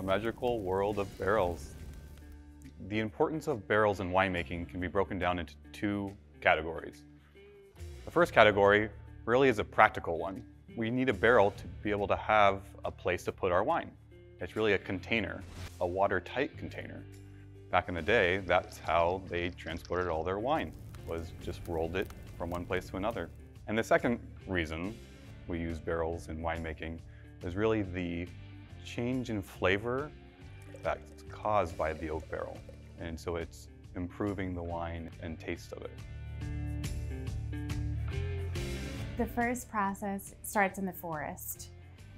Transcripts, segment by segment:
magical world of barrels. The importance of barrels in winemaking can be broken down into two categories. The first category really is a practical one. We need a barrel to be able to have a place to put our wine. It's really a container, a watertight container. Back in the day, that's how they transported all their wine, was just rolled it from one place to another. And the second reason we use barrels in winemaking is really the change in flavor that's caused by the oak barrel. And so it's improving the wine and taste of it. The first process starts in the forest,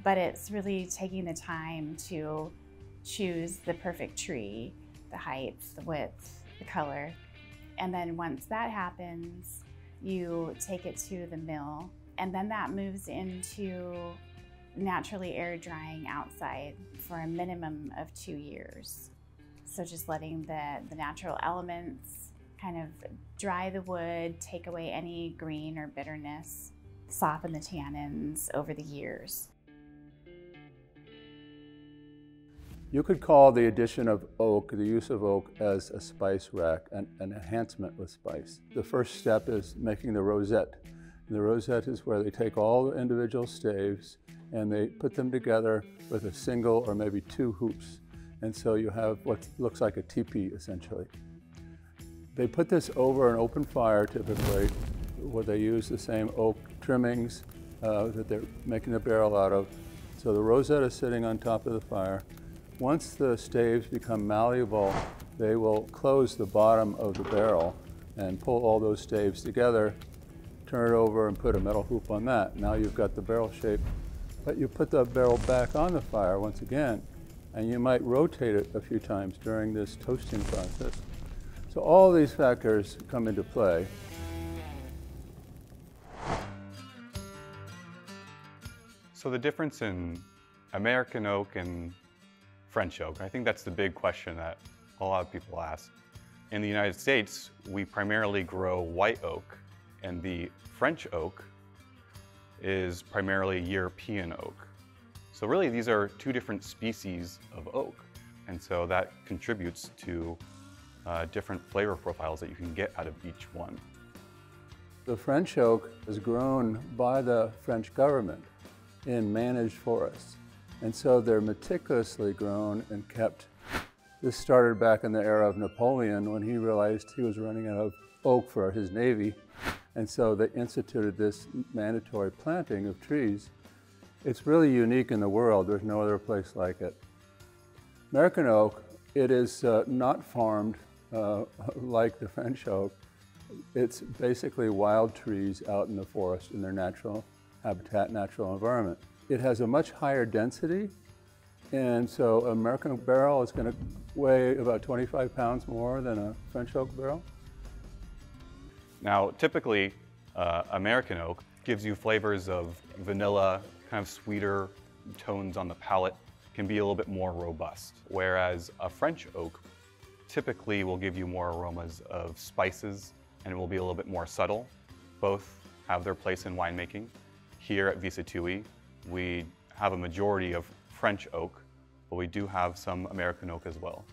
but it's really taking the time to choose the perfect tree, the heights, the width, the color. And then once that happens, you take it to the mill, and then that moves into naturally air drying outside for a minimum of 2 years. So just letting the natural elements kind of dry the wood, take away any green or bitterness, soften the tannins over the years. You could call the addition of oak, the use of oak, as a spice rack, an enhancement with spice. The first step is making the rosette. The rosette is where they take all the individual staves and they put them together with a single or maybe two hoops. And so you have what looks like a teepee, essentially. They put this over an open fire, typically, where they use the same oak trimmings that they're making the barrel out of. So the rosette is sitting on top of the fire. Once the staves become malleable, they will close the bottom of the barrel and pull all those staves together, turn it over and put a metal hoop on that. Now you've got the barrel shape. But you put the barrel back on the fire once again, and you might rotate it a few times during this toasting process. So all these factors come into play. So the difference in American oak and French oak, I think that's the big question that a lot of people ask. In the United States, we primarily grow white oak, and the French oak is primarily European oak. So really these are two different species of oak, and so that contributes to different flavor profiles that you can get out of each one. The French oak is grown by the French government in managed forests. And so they're meticulously grown and kept. This started back in the era of Napoleon when he realized he was running out of oak for his navy. And so they instituted this mandatory planting of trees. It's really unique in the world. There's no other place like it. American oak, it is not farmed like the French oak. It's basically wild trees out in the forest in their natural habitat, natural environment. It has a much higher density, and so an American oak barrel is going to weigh about 25 pounds more than a French oak barrel. Now, typically, American oak gives you flavors of vanilla, kind of sweeter tones on the palate, can be a little bit more robust. Whereas a French oak typically will give you more aromas of spices, and it will be a little bit more subtle. Both have their place in winemaking. Here at Visa Tui, we have a majority of French oak, but we do have some American oak as well.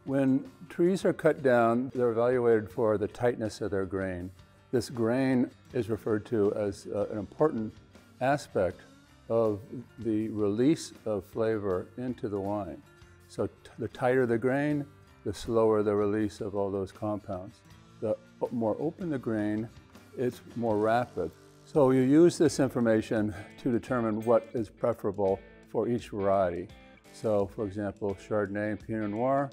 When trees are cut down, they're evaluated for the tightness of their grain. This grain is referred to as an important aspect of the release of flavor into the wine. So the tighter the grain, the slower the release of all those compounds. The more open the grain, it's more rapid. So you use this information to determine what is preferable for each variety. So for example, Chardonnay and Pinot Noir,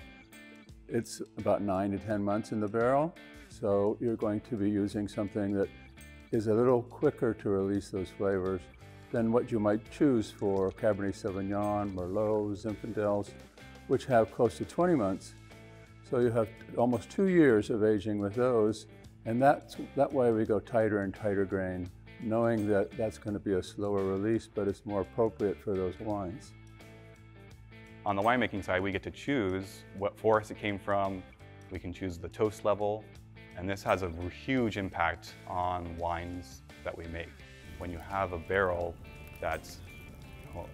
it's about 9 to 10 months in the barrel. So you're going to be using something that is a little quicker to release those flavors than what you might choose for Cabernet Sauvignon, Merlot, Zinfandels, which have close to 20 months. So you have almost 2 years of aging with those, and that way we go tighter and tighter grain, knowing that that's going to be a slower release, but it's more appropriate for those wines. On the winemaking side, we get to choose what forest it came from. We can choose the toast level, and this has a huge impact on wines that we make. When you have a barrel that's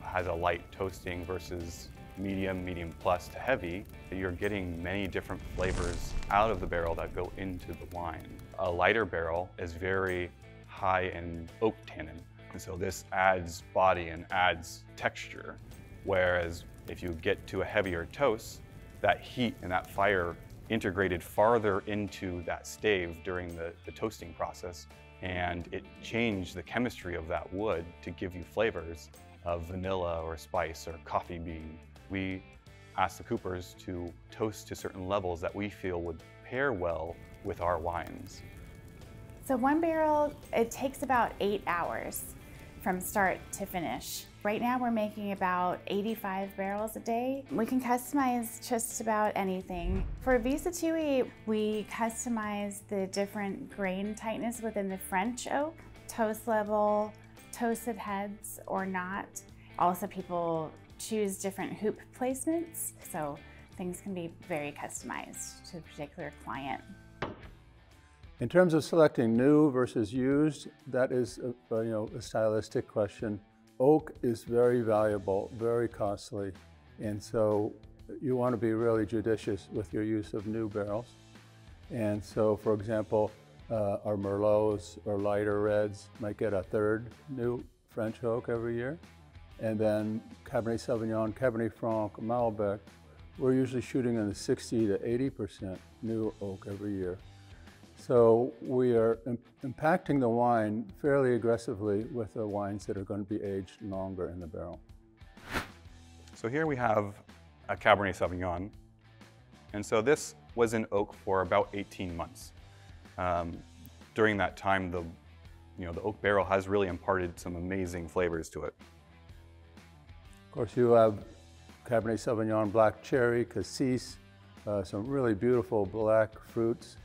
has a light toasting versus medium, medium plus to heavy, you're getting many different flavors out of the barrel that go into the wine. A lighter barrel is very high in oak tannin, and so this adds body and adds texture. Whereas if you get to a heavier toast, that heat and that fire integrated farther into that stave during the toasting process, and it changed the chemistry of that wood to give you flavors of vanilla or spice or coffee bean. We ask the coopers to toast to certain levels that we feel would pair well with our wines. So one barrel, it takes about 8 hours from start to finish. Right now we're making about 85 barrels a day. We can customize just about anything. For Visa Tui, we customize the different grain tightness within the French oak, toast level, toasted heads or not. Also, people choose different hoop placements, so things can be very customized to a particular client. In terms of selecting new versus used, that is a stylistic question. Oak is very valuable, very costly, and so you want to be really judicious with your use of new barrels. And so, for example, our Merlots or lighter reds might get a third new French oak every year. And then Cabernet Sauvignon, Cabernet Franc, Malbec, we're usually shooting in the 60 to 80% new oak every year. So we are impacting the wine fairly aggressively with the wines that are going to be aged longer in the barrel. So here we have a Cabernet Sauvignon. And so this was in oak for about 18 months. During that time, the oak barrel has really imparted some amazing flavors to it. Of course, you have Cabernet Sauvignon, black cherry, cassis, some really beautiful black fruits.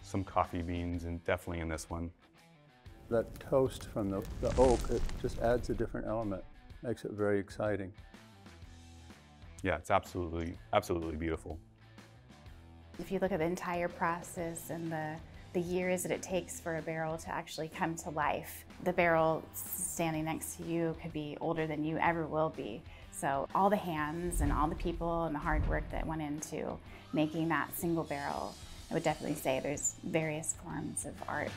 Some coffee beans, and definitely in this one. That toast from the oak, it just adds a different element, makes it very exciting. Yeah, it's absolutely beautiful. If you look at the entire process and the years that it takes for a barrel to actually come to life, the barrel standing next to you could be older than you ever will be. So all the hands and all the people and the hard work that went into making that single barrel, I would definitely say there's various forms of art.